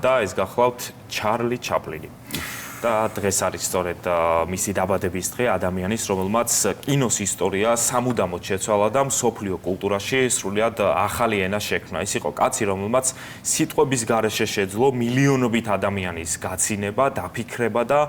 და ეს გახლავთ ჩარლი ჩაპლინი. და დღეს არის სწორედ მისი დაბადების დღე ადამიანის, რომელმაც კინოს ისტორია სამუდამოდ შეცვალა და მსოფლიო კულტურაში სრულიად ახალი ენა შექმნა. ის იყო კაცი, რომელმაც სიტყვების გარეშე შეძლო მილიონობით ადამიანის გაცინება, დაფიქრება და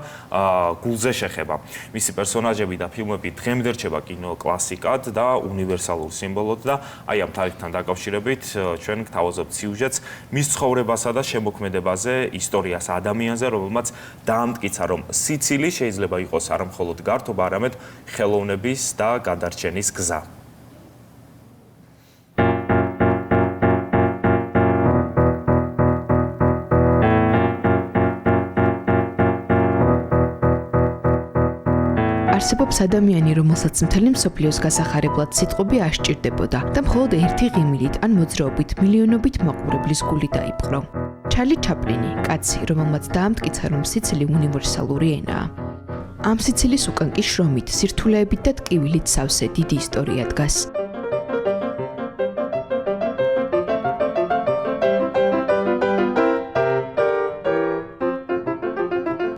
გულზე შეხება. მისი პერსონაჟები და ფილმები დღემდე რჩება კინო კლასიკად და უნივერსალურ სიმბოლოდ და აი ამ თარიღთან დაკავშირებით ჩვენ გთავაზობთ სიუჟეტს მის ცხოვრებასა და შემოქმედებაზე, ისტორიას ადამიანზე, რომელმაც დაამტკიცა რომ სიცილი შეიძლება იყოს არა მხოლოდ გართობა, არამედ ხელოვნების და გადარჩენის გზა. არსებობს ადამიანი, რომელსაც მთელი მსოფლიოს გასახარებლად სიტყვები აღჭირდებოდა და მხოლოდ ერთი ღიმილით ან მოძრაობით მილიონობით მაყურებლის გული დაიპყრო. ჩარლი ჩაპლინი, კაცი, რომელმაც დაამტკიცა, რომ სიცილი უნივერსალური ენაა. ამ სიცილის უკან კი შრომით, სირთულეებით და ტკივილით სავსე დიდი ისტორია დგას.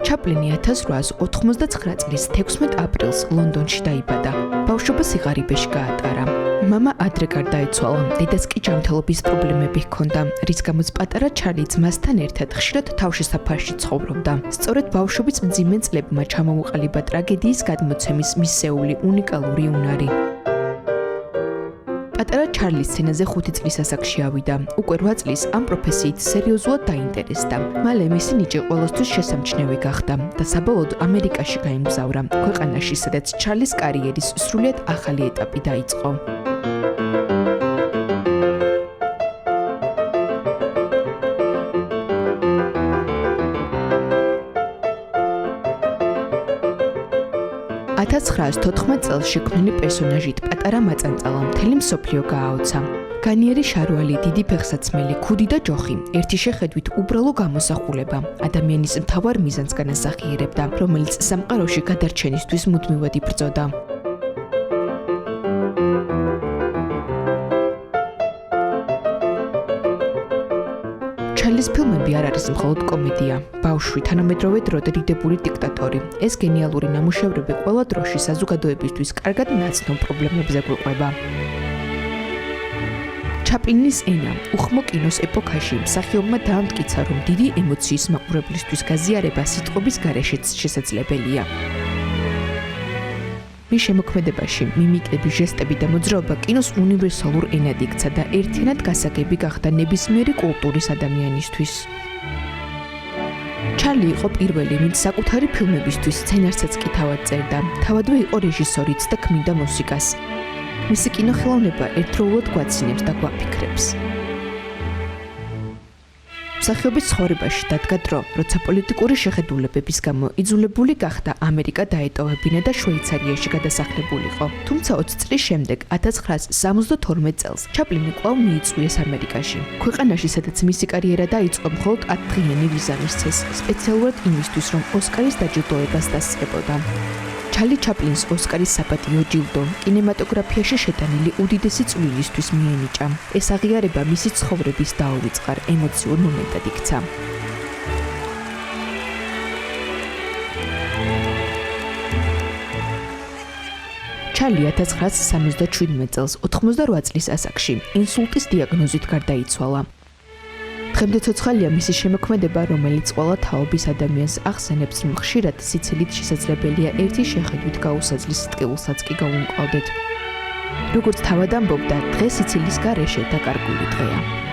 ჩაპლინი 1899 წლის 16 აპრილს ლონდონში დაიბადა. ბავშვობა სიღარიბეში გაატარა. მამა ადრე გარდაეცვალა, დედას კი ჯანმრთელობის პრობლემები ჰქონდა, რის გამოც პატარა ჩარლი ძმასთან ერთად ხშირად თავშესაფარში ცხოვრობდა. სწორედ ბავშვობის მძიმე წლებმა ჩამოუყალიბა ტრაგედიის გადმოცემის მისეული უნიკალური უნარი. პატარა ჩარლის სცენაზე 5 წლის ასაკში ავიდა. უკვე 8 წლის ამ პროფესიით სერიოზულად დაინტერესდა. მალე მისი ნიჭი ყველასთვის შესამჩნევი გახდა და საბოლოოდ ამერიკაში გაემგზავრა, ქვეყანაში, სადაც ჩარლის კარიერის სრულიად ახალი ეტაპი დაიწყო. $1914 წელს შექმნილი პერსონაჟით პატარა მაწანწალა მთელი მსოფლიო გააოცა. განიერი შარვალი, დიდი ფეხსაცმელი, ქუდი და ჯოხი, ერთი შეხედვით უბრალო გამოსახულება, ადამიანის მთავარ მიზანს განასახიერებდა, რომელიც სამყაროში გადარჩენისთვის მუდმივად იბრძოდა. ჩარლის ფილმები არ არის მხოლოდ კომედია. ბავშვი, თანამედროვე დრო და დიდებული დიქტატორი. ეს გენიალური ნამუშევრები ყველა დროში საზოგადოებისთვის კარგად ნაცნობ პრობლემებზე გვიყვება. ჩაპლინის ენა, უხმო კინოს ეპოქაში მსახიობმა დაამტკიცა, რომ დიდი ემოციის მაყურებლისთვის გაზიარება სიტყვების გარეშეც შესაძლებელია. მის შემოქმედებაში მიმიკები, ჟესტები და მოძრაობა კინოს უნივერსალურ ენად იქცა და ერთიანად გასაგები გახდა ნებისმიერი კულტურის ადამიანისთვის. ჩარლი იყო პირველი, ვინც საკუთარი ფილმებისთვის სცენარსაც კი თავად წერდა. თავადვე იყო რეჟისორიც და ქმნიდა მუსიკას. მისი კინოხელოვნება ერთდროულად გვაცინებს და გვაფიქრებს. მსახიობის ცხოვრებაში დადგა დრო, როცა პოლიტიკური შეხედულებების გამო იძულებული გახდა ამერიკა დაეტოვებინა და შვეიცარიაში გადასახლებულიყო. თუმცა 20 წლის შემდეგ, 1972 წელს, ჩაპლინი კვლავ მიიწვიეს ამერიკაში. ქვეყანაში, სადაც მისი კარიერა დაიწყო, მხოლოდ 10 დღიანი ვიზა მისცეს, სპეციალურად იმისთვის, რომ ოსკარის დაჯილდოებას დასწრებოდა. ჩარლი ჩაპლინს ოსკარის საპატიო ჯილდო კინემატოგრაფიაში შეტანილი უდიდესი წვლილისთვის მიენიჭა. ეს აღიარება მისი ცხოვრების დაუვიწყარ ემოციურ მომენტად იქცა. ჩარლი 1977 წელს 88 წლის ასაკში ინსულტის დიაგნოზით გარდაიცვალა. დღემდე ცოცხალია მისი შემოქმედება, რომელიც ყველა თაობის ადამიანს ახსენებს, რომ ხშირად სიცილით შესაძლებელია ერთი შეხედვით გაუსაძლის ტკივილსაც კი გაუმკლავდეთ. როგორც თავად ამბობდა, დღე სიცილის გარეშე დაკარგული დღეა.